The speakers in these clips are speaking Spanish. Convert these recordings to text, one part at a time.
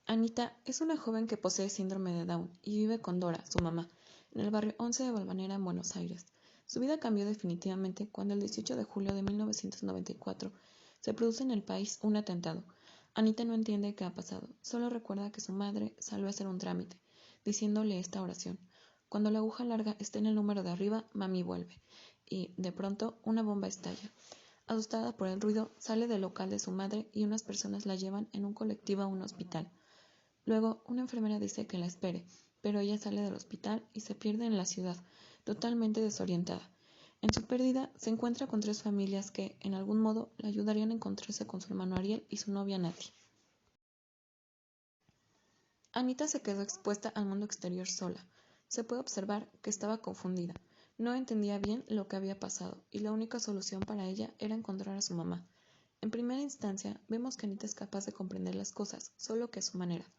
Anita es una joven que posee síndrome de Down y vive con Dora, su mamá, en el barrio 11 de Valvanera, en Buenos Aires. Su vida cambió definitivamente cuando el 18 de julio de 1994 se produce en el país un atentado. Anita no entiende qué ha pasado, solo recuerda que su madre salió a hacer un trámite, diciéndole esta oración: cuando la aguja larga esté en el número de arriba, mami vuelve. Y, de pronto, una bomba estalla. Asustada por el ruido, sale del local de su madre y unas personas la llevan en un colectivo a un hospital. Luego, una enfermera dice que la espere, pero ella sale del hospital y se pierde en la ciudad, totalmente desorientada. En su pérdida, se encuentra con tres familias que, en algún modo, la ayudarían a encontrarse con su hermano Ariel y su novia Nati. Anita se quedó expuesta al mundo exterior sola. Se puede observar que estaba confundida. No entendía bien lo que había pasado, y la única solución para ella era encontrar a su mamá. En primera instancia, vemos que Anita es capaz de comprender las cosas, solo que a su manera.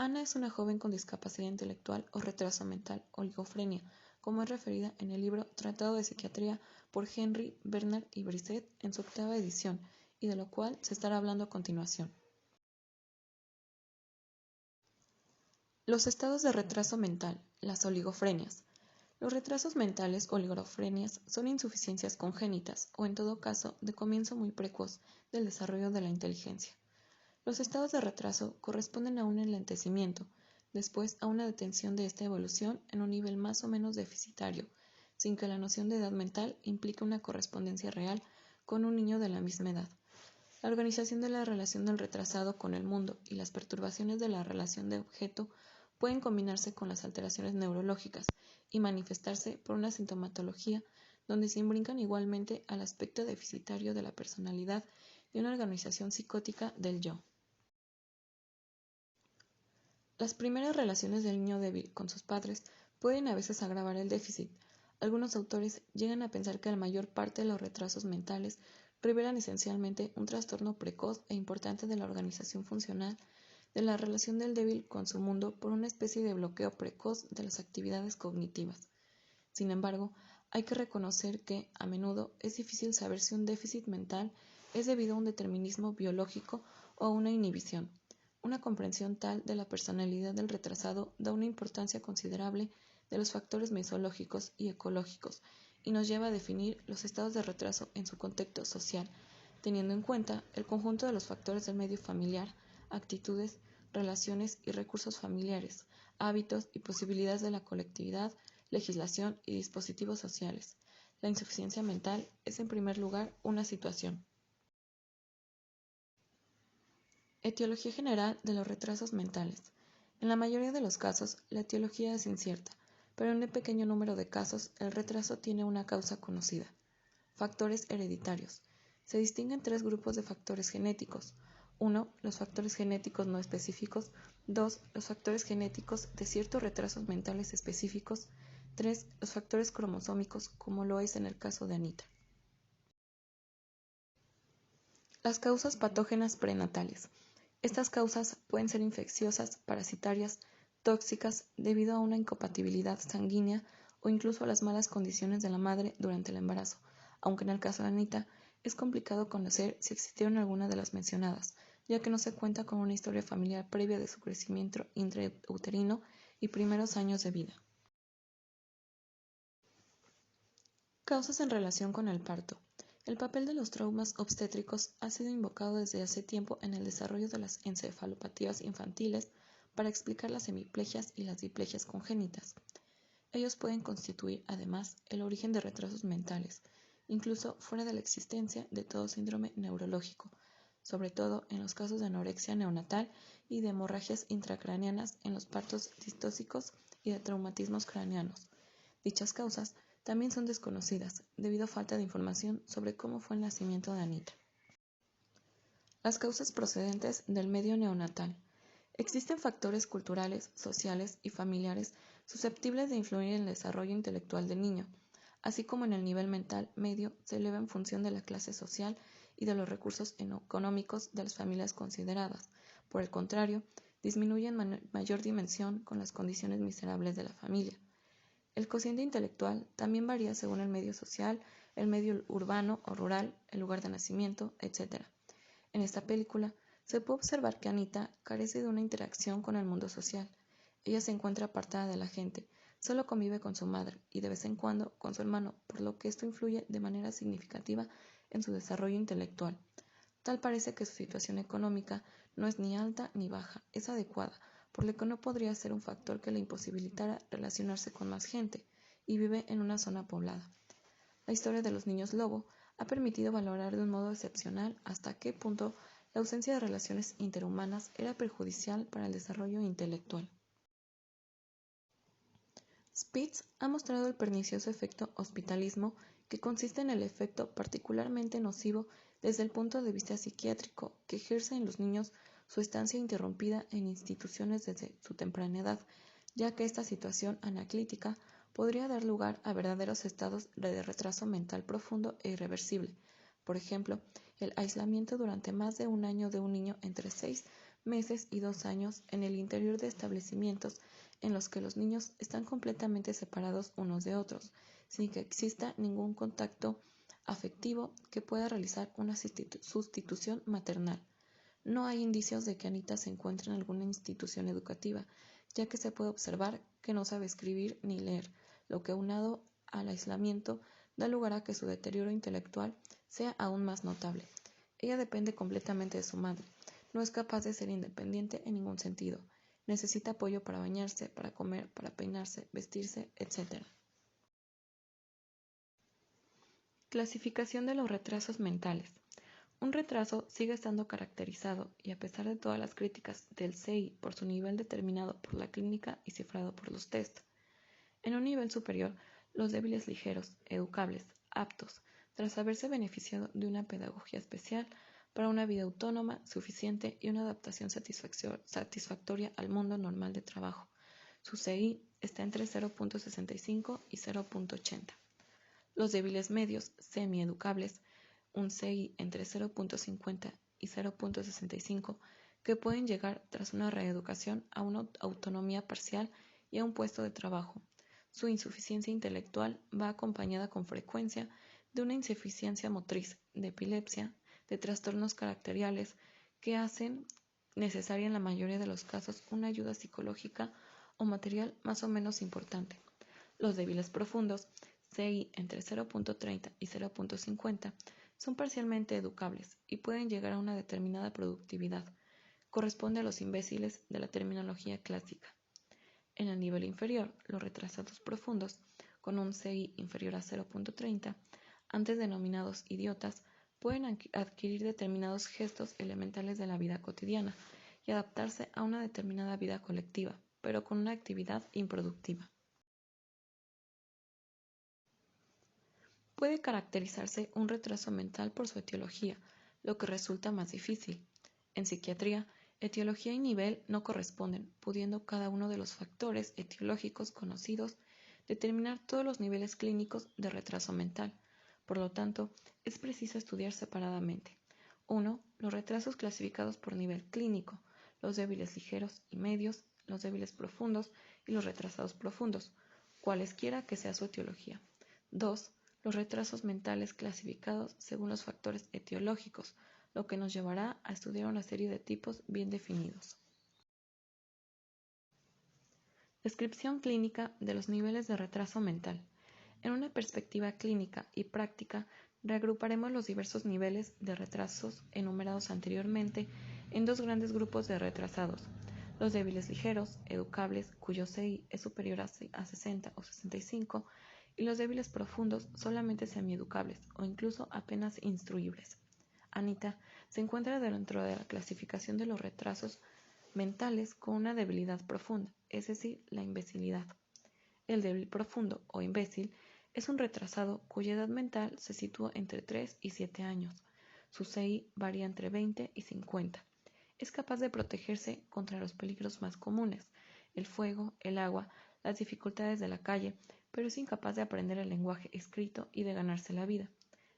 Ana es una joven con discapacidad intelectual o retraso mental, oligofrenia, como es referida en el libro Tratado de Psiquiatría por Henry, Bernard y Brisset en su 8ª edición, y de lo cual se estará hablando a continuación. Los estados de retraso mental, las oligofrenias. Los retrasos mentales o oligofrenias son insuficiencias congénitas o, en todo caso, de comienzo muy precoz del desarrollo de la inteligencia. Los estados de retraso corresponden a un enlentecimiento, después a una detención de esta evolución en un nivel más o menos deficitario, sin que la noción de edad mental implique una correspondencia real con un niño de la misma edad. La organización de la relación del retrasado con el mundo y las perturbaciones de la relación de objeto pueden combinarse con las alteraciones neurológicas y manifestarse por una sintomatología donde se imbrincan igualmente al aspecto deficitario de la personalidad y una organización psicótica del yo. Las primeras relaciones del niño débil con sus padres pueden a veces agravar el déficit. Algunos autores llegan a pensar que la mayor parte de los retrasos mentales revelan esencialmente un trastorno precoz e importante de la organización funcional de la relación del débil con su mundo por una especie de bloqueo precoz de las actividades cognitivas. Sin embargo, hay que reconocer que, a menudo, es difícil saber si un déficit mental es debido a un determinismo biológico o a una inhibición. Una comprensión tal de la personalidad del retrasado da una importancia considerable de los factores mesológicos y ecológicos y nos lleva a definir los estados de retraso en su contexto social, teniendo en cuenta el conjunto de los factores del medio familiar, actitudes, relaciones y recursos familiares, hábitos y posibilidades de la colectividad, legislación y dispositivos sociales. La insuficiencia mental es, en primer lugar, una situación. Etiología general de los retrasos mentales. En la mayoría de los casos, la etiología es incierta, pero en un pequeño número de casos, el retraso tiene una causa conocida. Factores hereditarios. Se distinguen tres grupos de factores genéticos. 1. Los factores genéticos no específicos. 2. Los factores genéticos de ciertos retrasos mentales específicos. 3. Los factores cromosómicos, como lo es en el caso de Anita. Las causas patógenas prenatales. Estas causas pueden ser infecciosas, parasitarias, tóxicas, debido a una incompatibilidad sanguínea o incluso a las malas condiciones de la madre durante el embarazo, aunque en el caso de Anita es complicado conocer si existieron alguna de las mencionadas, ya que no se cuenta con una historia familiar previa de su crecimiento intrauterino y primeros años de vida. Causas en relación con el parto. El papel de los traumas obstétricos ha sido invocado desde hace tiempo en el desarrollo de las encefalopatías infantiles para explicar las hemiplegias y las diplegias congénitas. Ellos pueden constituir, además, el origen de retrasos mentales, incluso fuera de la existencia de todo síndrome neurológico, sobre todo en los casos de anorexia neonatal y de hemorragias intracraneanas en los partos distóxicos y de traumatismos craneanos. Dichas causas también son desconocidas, debido a falta de información sobre cómo fue el nacimiento de Anita. Las causas procedentes del medio neonatal. Existen factores culturales, sociales y familiares susceptibles de influir en el desarrollo intelectual del niño, así como en el nivel mental medio se eleva en función de la clase social y de los recursos económicos de las familias consideradas. Por el contrario, disminuye en mayor dimensión con las condiciones miserables de la familia. El cociente intelectual también varía según el medio social, el medio urbano o rural, el lugar de nacimiento, etc. En esta película Se puede observar que Anita carece de una interacción con el mundo social. Ella se encuentra apartada de la gente, solo convive con su madre y de vez en cuando con su hermano, por lo que esto influye de manera significativa en su desarrollo intelectual. Tal parece que su situación económica no es ni alta ni baja, es adecuada, por lo que no podría ser un factor que le imposibilitara relacionarse con más gente, y vive en una zona poblada. La historia de los niños lobo ha permitido valorar de un modo excepcional hasta qué punto la ausencia de relaciones interhumanas era perjudicial para el desarrollo intelectual. Spitz ha mostrado el pernicioso efecto hospitalismo, que consiste en el efecto particularmente nocivo desde el punto de vista psiquiátrico que ejerce en los niños su estancia interrumpida en instituciones desde su temprana edad, ya que esta situación anaclítica podría dar lugar a verdaderos estados de retraso mental profundo e irreversible. Por ejemplo, el aislamiento durante más de un año de un niño entre 6 meses y 2 años en el interior de establecimientos en los que los niños están completamente separados unos de otros, sin que exista ningún contacto afectivo que pueda realizar una sustitución maternal. No hay indicios de que Anita se encuentre en alguna institución educativa, ya que se puede observar que no sabe escribir ni leer, lo que aunado al aislamiento da lugar a que su deterioro intelectual sea aún más notable. Ella depende completamente de su madre, no es capaz de ser independiente en ningún sentido. Necesita apoyo para bañarse, para comer, para peinarse, vestirse, etc. Clasificación de los retrasos mentales. Un retraso sigue estando caracterizado, y a pesar de todas las críticas del CI por su nivel determinado por la clínica y cifrado por los test, en un nivel superior, los débiles ligeros, educables, aptos, tras haberse beneficiado de una pedagogía especial para una vida autónoma, suficiente y una adaptación satisfactoria al mundo normal de trabajo. Su CI está entre 0.65 y 0.80. Los débiles medios, semi-educables, un CI entre 0.50 y 0.65, que pueden llegar tras una reeducación a una autonomía parcial y a un puesto de trabajo. Su insuficiencia intelectual va acompañada con frecuencia de una insuficiencia motriz, de epilepsia, de trastornos caracteriales que hacen necesaria en la mayoría de los casos una ayuda psicológica o material más o menos importante. Los débiles profundos, CI entre 0.30 y 0.50, son parcialmente educables y pueden llegar a una determinada productividad. Corresponde a los imbéciles de la terminología clásica. En el nivel inferior, los retrasados profundos, con un CI inferior a 0.30, antes denominados idiotas, pueden adquirir determinados gestos elementales de la vida cotidiana y adaptarse a una determinada vida colectiva, pero con una actividad improductiva. Puede caracterizarse un retraso mental por su etiología, lo que resulta más difícil. En psiquiatría, etiología y nivel no corresponden, pudiendo cada uno de los factores etiológicos conocidos determinar todos los niveles clínicos de retraso mental. Por lo tanto, es preciso estudiar separadamente. 1. Los retrasos clasificados por nivel clínico, los débiles ligeros y medios, los débiles profundos y los retrasados profundos, cualesquiera que sea su etiología. 2. Los retrasos mentales clasificados según los factores etiológicos, lo que nos llevará a estudiar una serie de tipos bien definidos. Descripción clínica de los niveles de retraso mental. En una perspectiva clínica y práctica, reagruparemos los diversos niveles de retrasos enumerados anteriormente en dos grandes grupos de retrasados: los débiles ligeros, educables, cuyo CI es superior a 60 o 65, y los débiles profundos, solamente semieducables o incluso apenas instruibles. Anita se encuentra dentro de la clasificación de los retrasos mentales con una debilidad profunda, es decir, la imbecilidad. El débil profundo o imbécil es un retrasado cuya edad mental se sitúa entre 3 y 7 años. Su CI varía entre 20 y 50. Es capaz de protegerse contra los peligros más comunes: el fuego, el agua, las dificultades de la calle, pero es incapaz de aprender el lenguaje escrito y de ganarse la vida.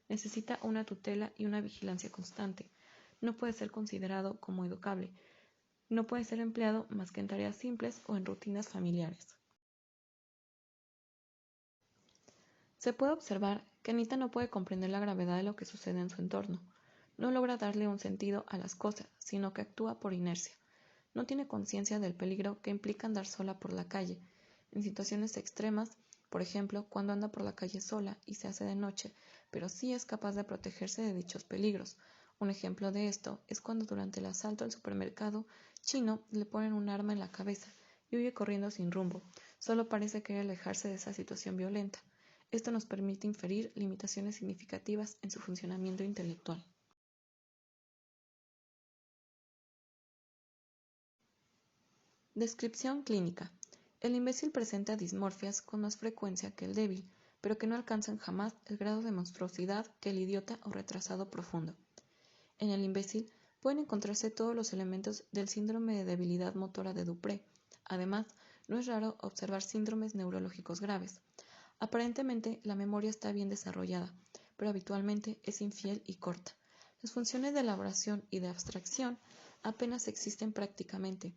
Necesita una tutela y una vigilancia constante. No puede ser considerado como educable. No puede ser empleado más que en tareas simples o en rutinas familiares. Se puede observar que Anita no puede comprender la gravedad de lo que sucede en su entorno. no logra darle un sentido a las cosas, sino que actúa por inercia. No tiene conciencia del peligro que implica andar sola por la calle. En situaciones extremas, por ejemplo, cuando anda por la calle sola y se hace de noche, pero sí es capaz de protegerse de dichos peligros. Un ejemplo de esto es cuando durante el asalto al supermercado chino le ponen un arma en la cabeza y huye corriendo sin rumbo. Solo parece querer alejarse de esa situación violenta. Esto nos permite inferir limitaciones significativas en su funcionamiento intelectual. Descripción clínica. El imbécil presenta dismorfias con más frecuencia que el débil, pero que no alcanzan jamás el grado de monstruosidad que el idiota o retrasado profundo. En el imbécil pueden encontrarse todos los elementos del síndrome de debilidad motora de Dupré. Además, no es raro observar síndromes neurológicos graves. Aparentemente, la memoria está bien desarrollada, pero habitualmente es infiel y corta. Las funciones de elaboración y de abstracción apenas existen prácticamente.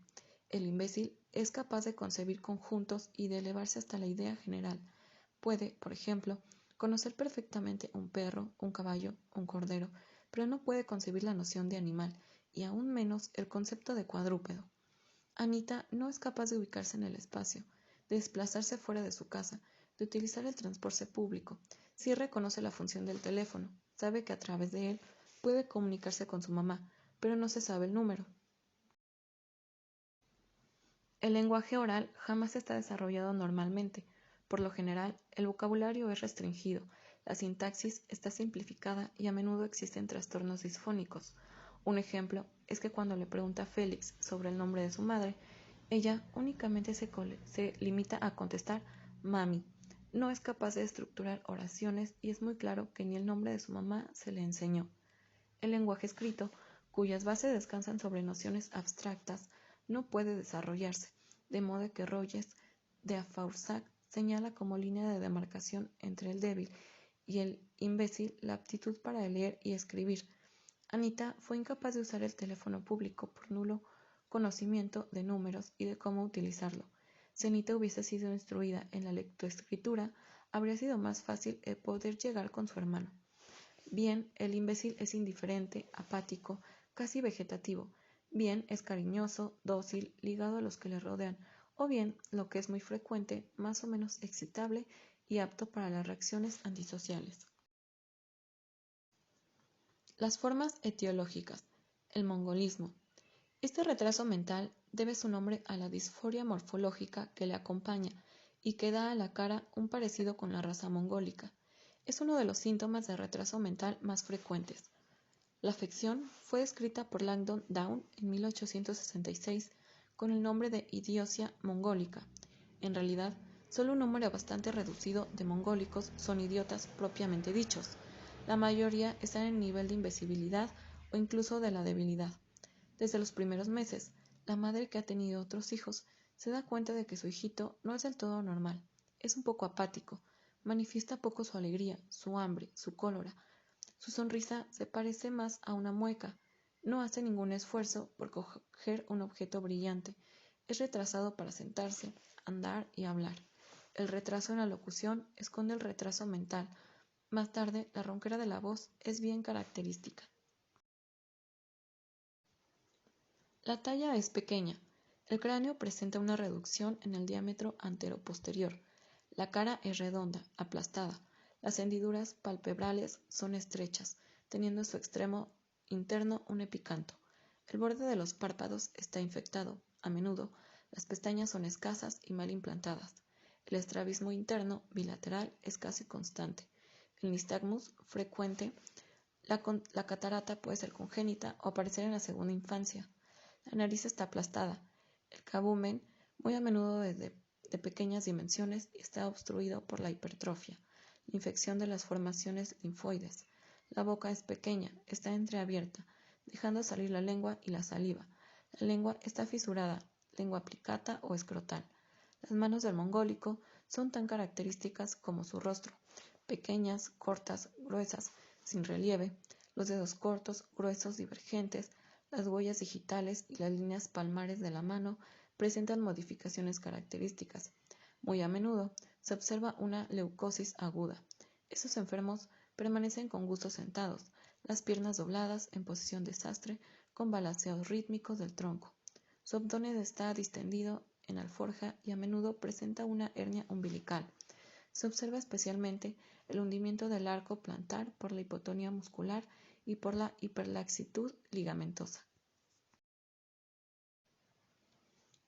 El imbécil es capaz de concebir conjuntos y de elevarse hasta la idea general. Puede, por ejemplo, conocer perfectamente un perro, un caballo, un cordero, pero no puede concebir la noción de animal, y aún menos el concepto de cuadrúpedo. Anita no es capaz de ubicarse en el espacio, de desplazarse fuera de su casa, de utilizar el transporte público. Sí reconoce la función del teléfono, sabe que a través de él puede comunicarse con su mamá, pero no se sabe el número. El lenguaje oral jamás está desarrollado normalmente. Por lo general, el vocabulario es restringido, la sintaxis está simplificada y a menudo existen trastornos disfónicos. Un ejemplo es que cuando le pregunta a Félix sobre el nombre de su madre, ella únicamente se limita a contestar mami. No es capaz de estructurar oraciones y es muy claro que ni el nombre de su mamá se le enseñó. El lenguaje escrito, cuyas bases descansan sobre nociones abstractas, no puede desarrollarse, de modo que Roges de Afoursac señala como línea de demarcación entre el débil y el imbécil la aptitud para leer y escribir. Anita fue incapaz de usar el teléfono público por nulo conocimiento de números y de cómo utilizarlo. Si Anita hubiese sido instruida en la lectoescritura, habría sido más fácil el poder llegar con su hermano. Bien, el imbécil es indiferente, apático, casi vegetativo. Bien, es cariñoso, dócil, ligado a los que le rodean. O bien, lo que es muy frecuente, más o menos excitable y apto para las reacciones antisociales. Las formas etiológicas. El mongolismo. Este retraso mental debe su nombre a la disforia morfológica que le acompaña y que da a la cara un parecido con la raza mongólica. Es uno de los síntomas de retraso mental más frecuentes. La afección fue descrita por Langdon Down en 1866 con el nombre de idiocia mongólica. En realidad, solo un número bastante reducido de mongólicos son idiotas propiamente dichos. La mayoría están en nivel de imbecilidad o incluso de la debilidad. Desde los primeros meses, la madre que ha tenido otros hijos se da cuenta de que su hijito no es del todo normal. Es un poco apático, manifiesta poco su alegría, su hambre, su cólera. Su sonrisa se parece más a una mueca. No hace ningún esfuerzo por coger un objeto brillante. Es retrasado para sentarse, andar y hablar. El retraso en la locución esconde el retraso mental. Más tarde, la ronquera de la voz es bien característica. La talla es pequeña. El cráneo presenta una reducción en el diámetro antero-posterior. La cara es redonda, aplastada. Las hendiduras palpebrales son estrechas, teniendo en su extremo interno un epicanto. El borde de los párpados está infectado. A menudo, las pestañas son escasas y mal implantadas. El estrabismo interno, bilateral, es casi constante. El nistagmus frecuente. La catarata puede ser congénita o aparecer en la segunda infancia. La nariz está aplastada. El cabumen, muy a menudo de pequeñas dimensiones, está obstruido por la hipertrofia, la infección de las formaciones linfoides. La boca es pequeña, está entreabierta, dejando salir la lengua y la saliva. La lengua está fisurada, lengua plicata o escrotal. Las manos del mongólico son tan características como su rostro, pequeñas, cortas, gruesas, sin relieve, los dedos cortos, gruesos, divergentes. Las huellas digitales y las líneas palmares de la mano presentan modificaciones características. Muy a menudo se observa una leucosis aguda. Estos enfermos permanecen con gusto sentados. las piernas dobladas en posición de sastre con balanceos rítmicos del tronco. Su abdomen está distendido en alforja y a menudo presenta una hernia umbilical. Se observa especialmente el hundimiento del arco plantar por la hipotonía muscular y por la hiperlaxitud ligamentosa.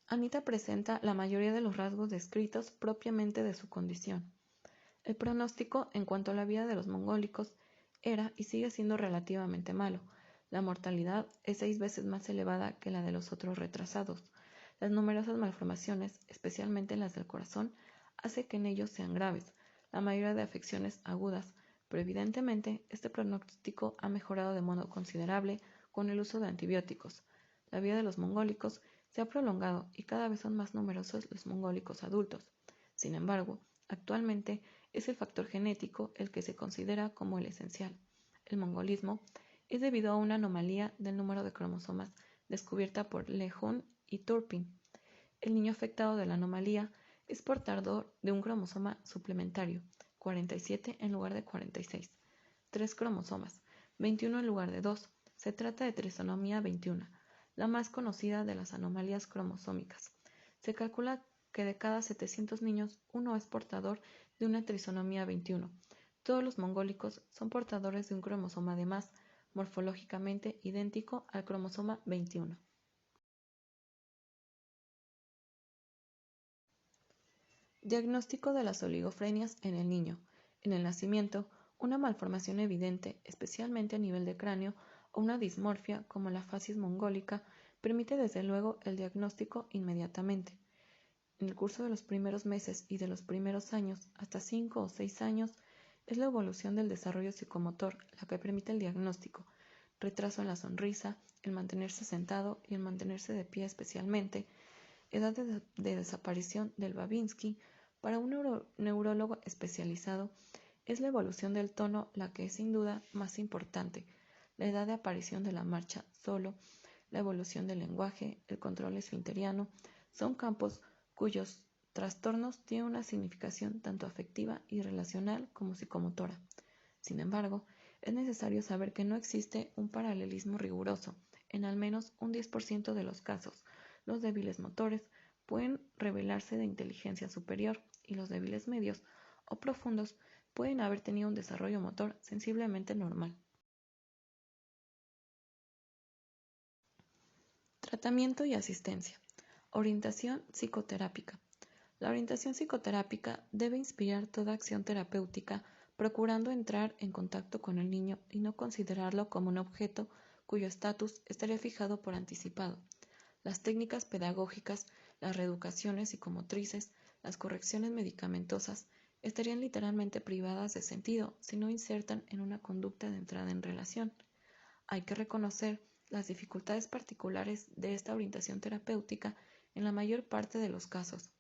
Anita presenta la mayoría de los rasgos descritos propiamente de su condición. El pronóstico en cuanto a la vida de los mongólicos era y sigue siendo relativamente malo. La mortalidad es 6 veces más elevada que la de los otros retrasados. Las numerosas malformaciones, especialmente las del corazón, hace que en ellos sean graves, la mayoría de afecciones agudas, pero evidentemente este pronóstico ha mejorado de modo considerable con el uso de antibióticos. La vida de los mongólicos se ha prolongado y cada vez son más numerosos los mongólicos adultos. Sin embargo, actualmente es el factor genético el que se considera como el esencial. El mongolismo es debido a una anomalía del número de cromosomas descubierta por Lehun y Turpin. El niño afectado de la anomalía es portador de un cromosoma suplementario, 47 en lugar de 46, 3 cromosomas, 21 en lugar de 2. Se trata de trisonomía 21, la más conocida de las anomalías cromosómicas. Se calcula que de cada 700 niños, uno es portador de una trisonomía 21. Todos los mongólicos son portadores de un cromosoma de más, morfológicamente idéntico al cromosoma 21. Diagnóstico de las oligofrenias en el niño. En el nacimiento, una malformación evidente, especialmente a nivel de cráneo, o una dismorfia como la facies mongólica, permite desde luego el diagnóstico inmediatamente. En el curso de los primeros meses y de los primeros años, hasta 5 o 6 años, es la evolución del desarrollo psicomotor la que permite el diagnóstico, retraso en la sonrisa, el mantenerse sentado y el mantenerse de pie especialmente, edad de desaparición del Babinski. Para un neurólogo especializado, es la evolución del tono la que es sin duda más importante, la edad de aparición de la marcha solo, la evolución del lenguaje, el control esfinteriano, son campos cuyos trastornos tienen una significación tanto afectiva y relacional como psicomotora. Sin embargo, es necesario saber que no existe un paralelismo riguroso. En al menos un 10% de los casos, los débiles motores pueden revelarse de inteligencia superior y los débiles medios o profundos pueden haber tenido un desarrollo motor sensiblemente normal. Tratamiento y asistencia. Orientación psicoterápica. La orientación psicoterápica debe inspirar toda acción terapéutica, procurando entrar en contacto con el niño y no considerarlo como un objeto cuyo estatus estaría fijado por anticipado. Las técnicas pedagógicas, las reeducaciones psicomotrices, las correcciones medicamentosas estarían literalmente privadas de sentido si no insertan en una conducta de entrada en relación. Hay que reconocer las dificultades particulares de esta orientación terapéutica en la mayor parte de los casos.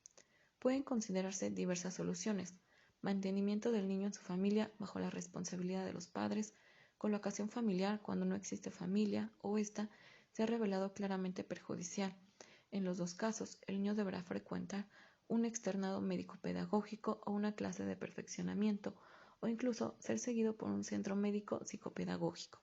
Pueden considerarse diversas soluciones: mantenimiento del niño en su familia bajo la responsabilidad de los padres, colocación familiar cuando no existe familia o ésta se ha revelado claramente perjudicial. En los dos casos, el niño deberá frecuentar un externado médico-pedagógico o una clase de perfeccionamiento, o incluso ser seguido por un centro médico psicopedagógico.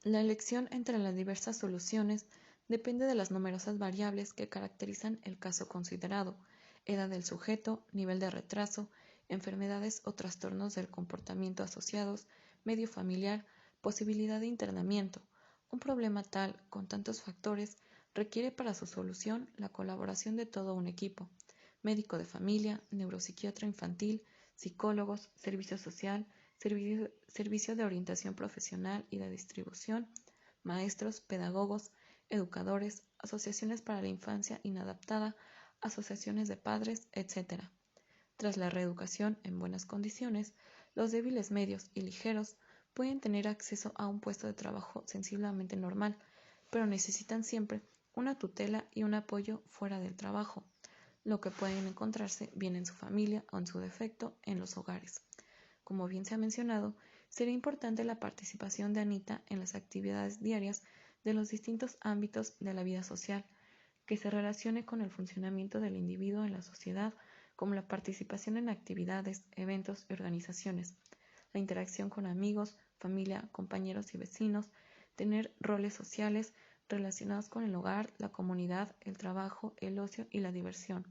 La elección entre las diversas soluciones depende de las numerosas variables que caracterizan el caso considerado: edad del sujeto, nivel de retraso, enfermedades o trastornos del comportamiento asociados, medio familiar, posibilidad de internamiento. Un problema tal, con tantos factores, requiere para su solución la colaboración de todo un equipo: médico de familia, neuropsiquiatra infantil, psicólogos, servicio social, servicio de orientación profesional y de distribución, maestros, pedagogos, educadores, asociaciones para la infancia inadaptada, asociaciones de padres, etc. Tras la reeducación en buenas condiciones, los débiles medios y ligeros pueden tener acceso a un puesto de trabajo sensiblemente normal, pero necesitan siempre una tutela y un apoyo fuera del trabajo, lo que pueden encontrarse bien en su familia o, en su defecto, en los hogares. Como bien se ha mencionado, sería importante la participación de Anita en las actividades diarias de los distintos ámbitos de la vida social, que se relacione con el funcionamiento del individuo en la sociedad, como la participación en actividades, eventos y organizaciones, la interacción con amigos, familia, compañeros y vecinos, tener roles sociales relacionados con el hogar, la comunidad, el trabajo, el ocio y la diversión.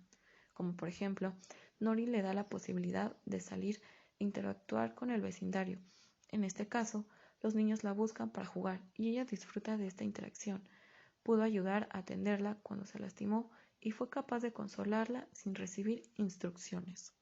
Como por ejemplo, Nori le da la posibilidad de salir e interactuar con el vecindario. En este caso, los niños la buscan para jugar y ella disfruta de esta interacción. Pudo ayudar a atenderla cuando se lastimó y fue capaz de consolarla sin recibir instrucciones.